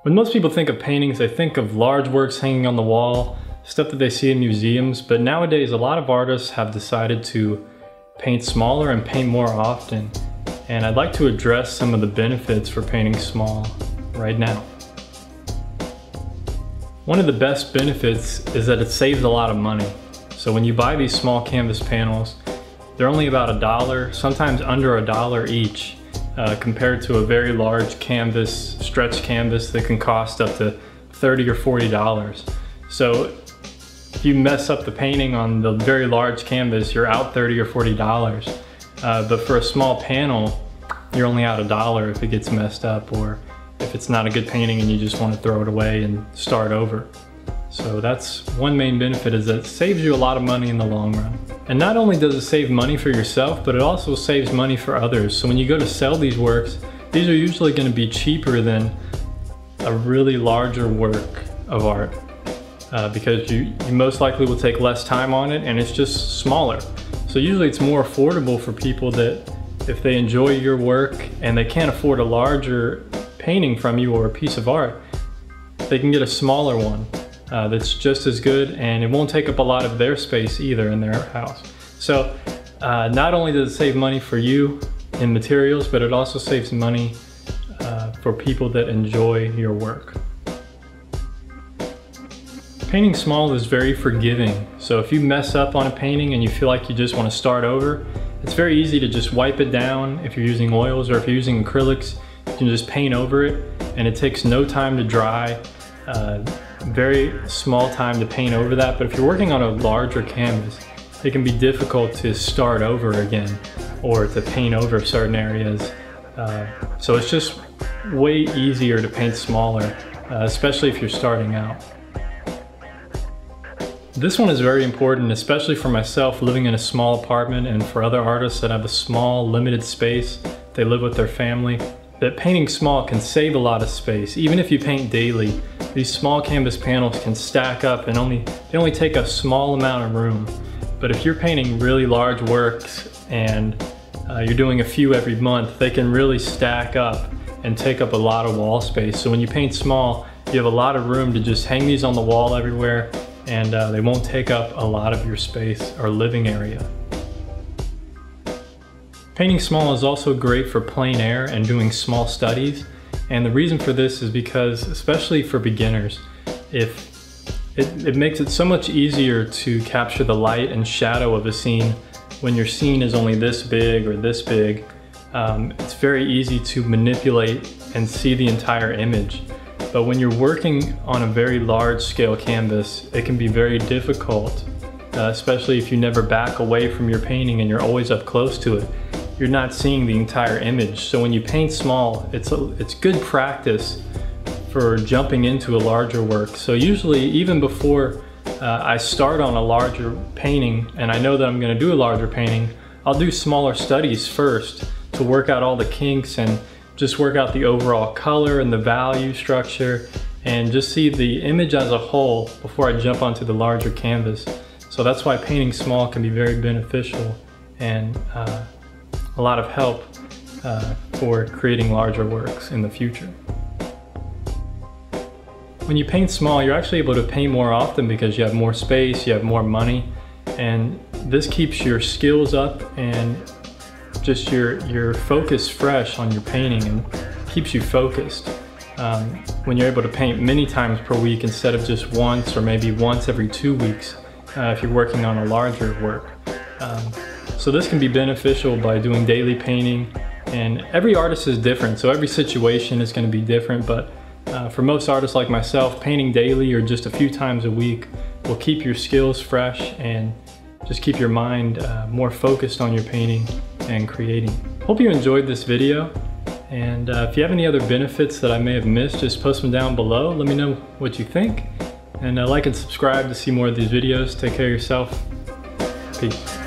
When most people think of paintings, they think of large works hanging on the wall, stuff that they see in museums, but nowadays a lot of artists have decided to paint smaller and paint more often. And I'd like to address some of the benefits for painting small right now. One of the best benefits is that it saves a lot of money. So when you buy these small canvas panels, they're only about $1, sometimes under $1 each. Compared to a very large canvas, stretch canvas that can cost up to $30 or $40. So if you mess up the painting on the very large canvas, you're out $30 or $40. But for a small panel, you're only out $1 if it gets messed up, or if it's not a good painting and you just want to throw it away and start over. So that's one main benefit, is that it saves you a lot of money in the long run. And not only does it save money for yourself, but it also saves money for others. So when you go to sell these works, these are usually going to be cheaper than a really larger work of art because you most likely will take less time on it and it's just smaller. So usually it's more affordable for people that if they enjoy your work and they can't afford a larger painting from you or a piece of art, they can get a smaller one. That's just as good, and it won't take up a lot of their space either in their house. So not only does it save money for you in materials, but it also saves money for people that enjoy your work. Painting small is very forgiving. So if you mess up on a painting and you feel like you just want to start over, it's very easy to just wipe it down. If you're using oils or if you're using acrylics, you can just paint over it, and it takes no time to dry. Very small time to paint over that, but if you're working on a larger canvas, it can be difficult to start over again or to paint over certain areas. So it's just way easier to paint smaller, especially if you're starting out. This one is very important, especially for myself living in a small apartment, and for other artists that have a small, limited space. They live with their family. That painting small can save a lot of space. Even if you paint daily, these small canvas panels can stack up and they only take a small amount of room. But if you're painting really large works and you're doing a few every month, they can really stack up and take up a lot of wall space. So when you paint small, you have a lot of room to just hang these on the wall everywhere, and they won't take up a lot of your space or living area. Painting small is also great for plein air and doing small studies. And the reason for this is because, especially for beginners, it makes it so much easier to capture the light and shadow of a scene when your scene is only this big or this big. It's very easy to manipulate and see the entire image. But when you're working on a very large scale canvas, it can be very difficult, especially if you never back away from your painting and you're always up close to it. You're not seeing the entire image. So when you paint small, it's good practice for jumping into a larger work. So usually, even before I start on a larger painting and I know that I'm going to do a larger painting, I'll do smaller studies first to work out all the kinks and just work out the overall color and the value structure and just see the image as a whole before I jump onto the larger canvas. So that's why painting small can be very beneficial and a lot of help for creating larger works in the future. When you paint small, you're actually able to paint more often because you have more space, you have more money, and this keeps your skills up and just your focus fresh on your painting and keeps you focused. When you're able to paint many times per week instead of just once or maybe once every 2 weeks if you're working on a larger work. So this can be beneficial by doing daily painting, and every artist is different, so every situation is going to be different, but for most artists like myself, painting daily or just a few times a week will keep your skills fresh and just keep your mind more focused on your painting and creating. Hope you enjoyed this video, and if you have any other benefits that I may have missed, just post them down below. Let me know what you think, and like and subscribe to see more of these videos. Take care of yourself. Peace.